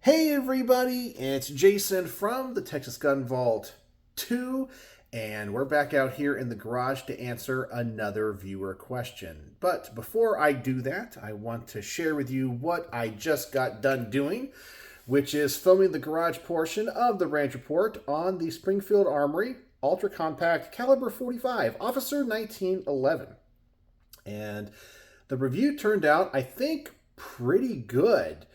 Hey everybody, it's Jason from the Texas Gun Vault 2, and we're back out here in the garage to answer another viewer question. But before I do that, I want to share with you what I just got done doing, which is filming the garage portion of the Range Report on the Springfield Armory Ultra Compact Caliber 45 Officer 1911. And the review turned out, I think, pretty good.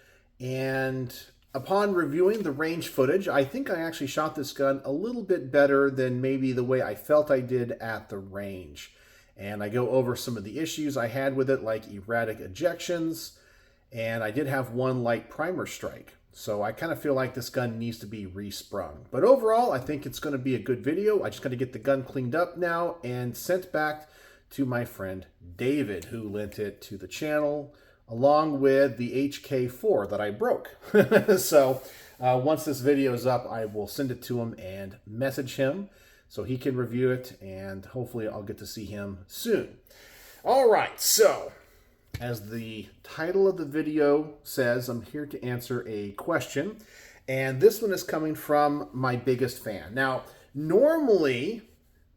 And upon reviewing the range footage, I think I actually shot this gun a little bit better than maybe the way I felt I did at the range. And I go over some of the issues I had with it, like erratic ejections, and I did have one light primer strike. So I kind of feel like this gun needs to be resprung. But overall, I think it's going to be a good video. I just got to get the gun cleaned up now and sent back to my friend David, who lent it to the channel, along with the HK4 that I broke. So once this video is up, I will send it to him and message him so he can review it, and hopefully I'll get to see him soon. All right, so as the title of the video says, I'm here to answer a question, and this one is coming from my biggest fan. Now, normally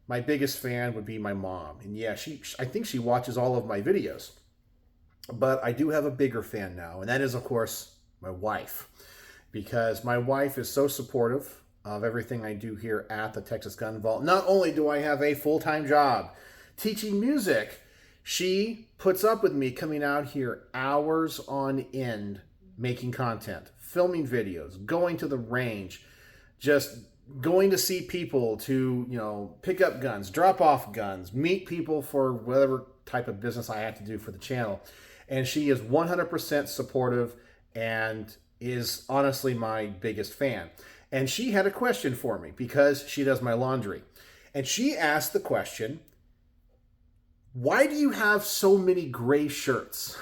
my biggest fan would be my mom, and yeah, I think she watches all of my videos. But I do have a bigger fan now, and that is, of course, my wife. Because my wife is so supportive of everything I do here at the Texas Gun Vault. Not only do I have a full-time job teaching music, she puts up with me coming out here hours on end making content, filming videos, going to the range, just going to see people to, pick up guns, drop off guns, meet people for whatever type of business I have to do for the channel. And she is 100% supportive and is honestly my biggest fan. And she had a question for me because she does my laundry. And she asked the question, why do you have so many gray shirts?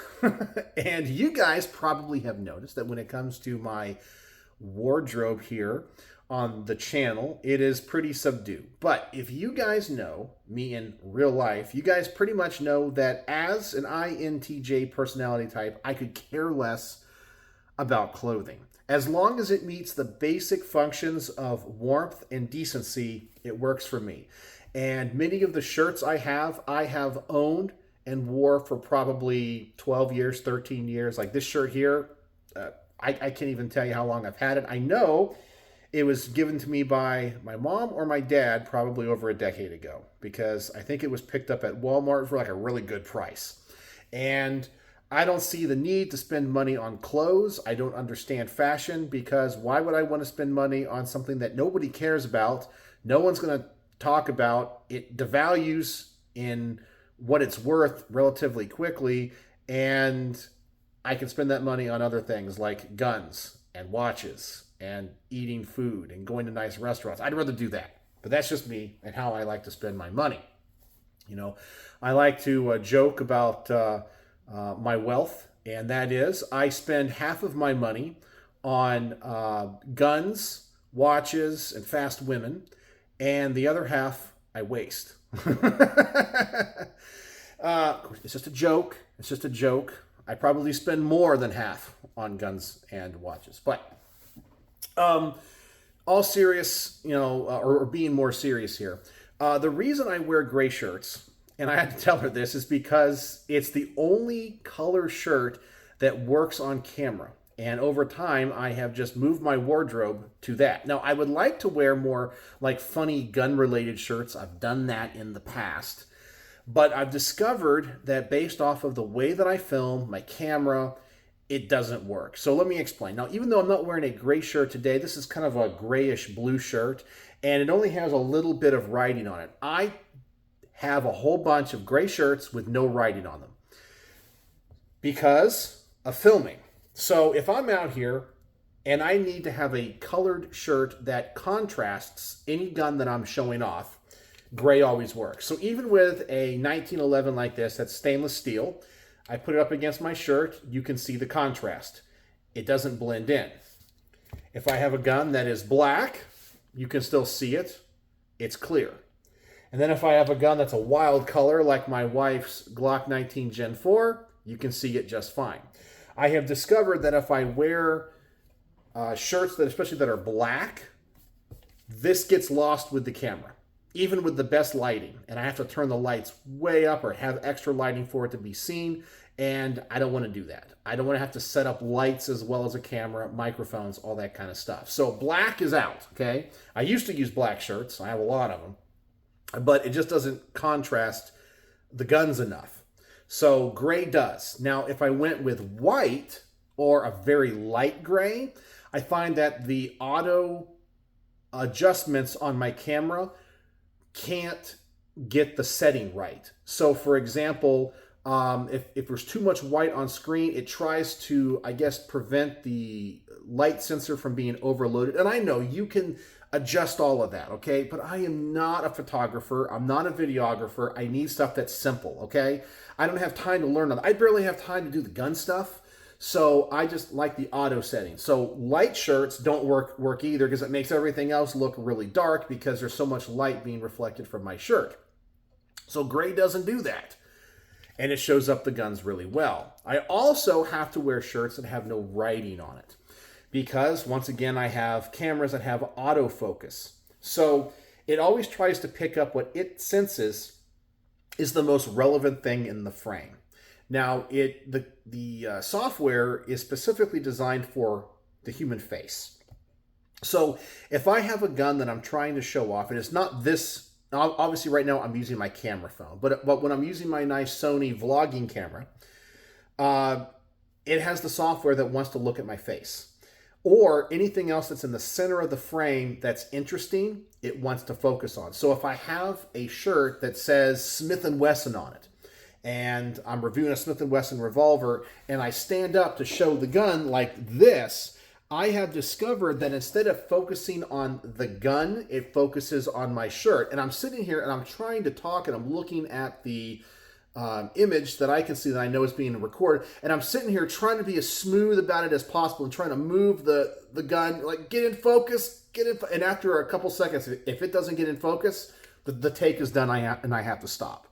And you guys probably have noticed that when it comes to my wardrobe here on the channel, it is pretty subdued. But if you guys know me in real life, you guys pretty much know that as an INTJ personality type, I could care less about clothing. As long as it meets the basic functions of warmth and decency, it works for me. And many of the shirts I have owned and wore for probably 12 years, 13 years. Like this shirt here, I can't even tell you how long I've had it. I know it was given to me by my mom or my dad probably over a decade ago, because I think it was picked up at Walmart for like a really good price. And I don't see the need to spend money on clothes. I don't understand fashion, because why would I want to spend money on something that nobody cares about? No one's going to talk about. It devalues in what it's worth relatively quickly, and I can spend that money on other things like guns and watches and eating food and going to nice restaurants. I'd rather do that. But that's just me and how I like to spend my money. I like to joke about my wealth, and that is I spend half of my money on guns, watches, and fast women, and the other half I waste. It's just a joke. It's just a joke. I probably spend more than half on guns and watches. But all serious, or being more serious here. The reason I wear gray shirts, and I had to tell her this, is because it's the only color shirt that works on camera. And over time, I have just moved my wardrobe to that. Now, I would like to wear more like funny gun-related shirts. I've done that in the past. But I've discovered that based off of the way that I film, my camera, it doesn't work. So let me explain. Now, even though I'm not wearing a gray shirt today, this is kind of a grayish blue shirt, and it only has a little bit of writing on it. I have a whole bunch of gray shirts with no writing on them because of filming. So if I'm out here and I need to have a colored shirt that contrasts any gun that I'm showing off, gray always works. So even with a 1911 like this, that's stainless steel, I put it up against my shirt, you can see the contrast. It doesn't blend in. If I have a gun that is black, you can still see it. It's clear. And then if I have a gun that's a wild color, like my wife's Glock 19 Gen 4, you can see it just fine. I have discovered that if I wear shirts that, especially that are black, this gets lost with the camera, even with the best lighting. And I have to turn the lights way up or have extra lighting for it to be seen. And I don't want to do that. I don't want to have to set up lights as well as a camera, microphones, all that kind of stuff. So black is out, okay? I used to use black shirts. I have a lot of them. But it just doesn't contrast the guns enough. So gray does. Now, if I went with white or a very light gray, I find that the auto adjustments on my camera can't get the setting right. So for example, if there's too much white on screen, it tries to, I guess, prevent the light sensor from being overloaded. And I know you can adjust all of that, okay? But I am not a photographer. I'm not a videographer. I need stuff that's simple, okay? I don't have time to learn. I barely have time to do the gun stuff. So I just like the auto setting. So light shirts don't work either because it makes everything else look really dark because there's so much light being reflected from my shirt. So gray doesn't do that. And it shows up the guns really well. I also have to wear shirts that have no writing on it because, once again, I have cameras that have autofocus. So it always tries to pick up what it senses is the most relevant thing in the frame. Now, the software is specifically designed for the human face. So if I have a gun that I'm trying to show off, and it's not this. Obviously, right now, I'm using my camera phone. But when I'm using my nice Sony vlogging camera, it has the software that wants to look at my face. Or anything else that's in the center of the frame that's interesting, it wants to focus on. So if I have a shirt that says Smith & Wesson on it, and I'm reviewing a Smith & Wesson revolver, and I stand up to show the gun like this, I have discovered that instead of focusing on the gun, it focuses on my shirt. And I'm sitting here and I'm trying to talk and I'm looking at the image that I can see that I know is being recorded. And I'm sitting here trying to be as smooth about it as possible and trying to move the gun, like get in focus, and after a couple seconds, if it doesn't get in focus, the take is done and I have to stop.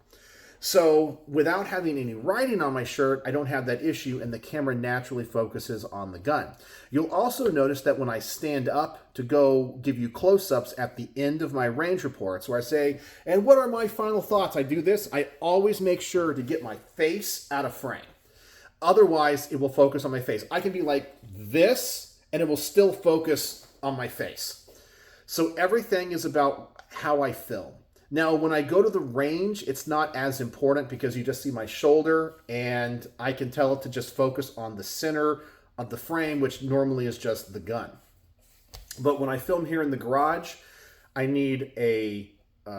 So without having any writing on my shirt, I don't have that issue and the camera naturally focuses on the gun. You'll also notice that when I stand up to go give you close-ups at the end of my range reports where I say, and what are my final thoughts? I do this. I always make sure to get my face out of frame. Otherwise, it will focus on my face. I can be like this and it will still focus on my face. So everything is about how I film. Now, when I go to the range, it's not as important because you just see my shoulder and I can tell it to just focus on the center of the frame, which normally is just the gun. But when I film here in the garage, I need a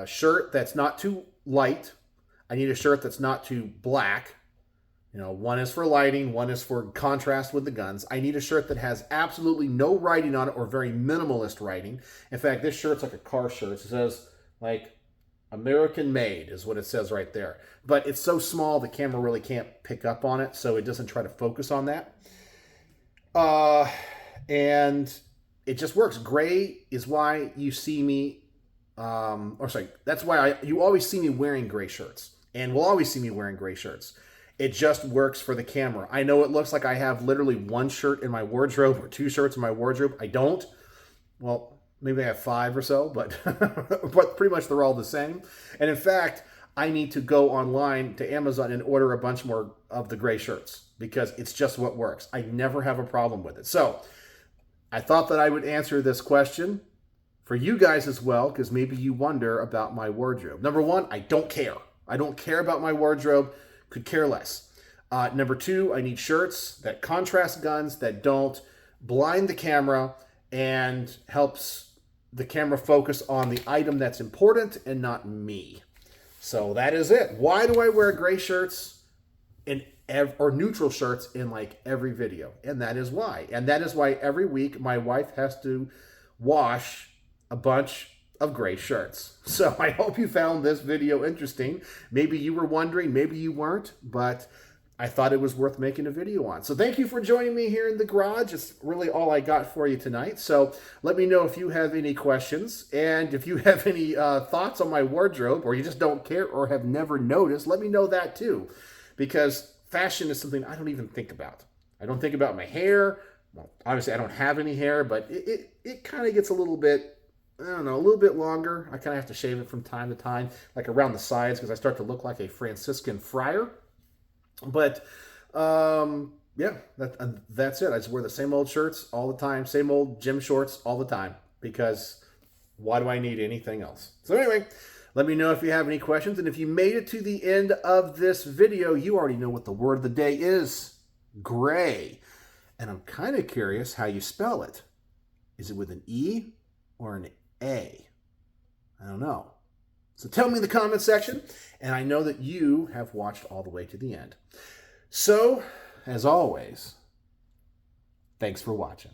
shirt that's not too light. I need a shirt that's not too black. You know, one is for lighting, one is for contrast with the guns. I need a shirt that has absolutely no writing on it or very minimalist writing. In fact, this shirt's like a car shirt. It says, like, American made is what it says right there. But it's so small the camera really can't pick up on it, so it doesn't try to focus on that. And it just works. Gray is why you see me, that's why you always see me wearing gray shirts. And will always see me wearing gray shirts. It just works for the camera. I know it looks like I have literally one shirt in my wardrobe or two shirts in my wardrobe. I don't. Well, maybe I have 5 or so, but pretty much they're all the same. And in fact, I need to go online to Amazon and order a bunch more of the gray shirts because it's just what works. I never have a problem with it. So I thought that I would answer this question for you guys as well, because maybe you wonder about my wardrobe. Number 1, I don't care. I don't care about my wardrobe. Could care less. Number 2, I need shirts that contrast guns, that don't blind the camera and helps the camera focus on the item that's important and not me. So that is it. Why do I wear gray shirts or neutral shirts in like every video? And that is why. And that is why every week my wife has to wash a bunch of gray shirts. So I hope you found this video interesting. Maybe you were wondering, maybe you weren't, but I thought it was worth making a video on. So thank you for joining me here in the garage. It's really all I got for you tonight. So let me know if you have any questions. And if you have any thoughts on my wardrobe, or you just don't care or have never noticed, let me know that too. Because fashion is something I don't even think about. I don't think about my hair, well, obviously I don't have any hair, but it kind of gets a little bit, I don't know, a little bit longer. I kind of have to shave it from time to time, like around the sides, because I start to look like a Franciscan friar. But yeah, that's it. I just wear the same old shirts all the time, same old gym shorts all the time, because why do I need anything else? So anyway, let me know if you have any questions. And if you made it to the end of this video, you already know what the word of the day is: gray. And I'm kind of curious how you spell it. Is it with an E or an A? I don't know. So tell me in the comment section, and I know that you have watched all the way to the end. So, as always, thanks for watching.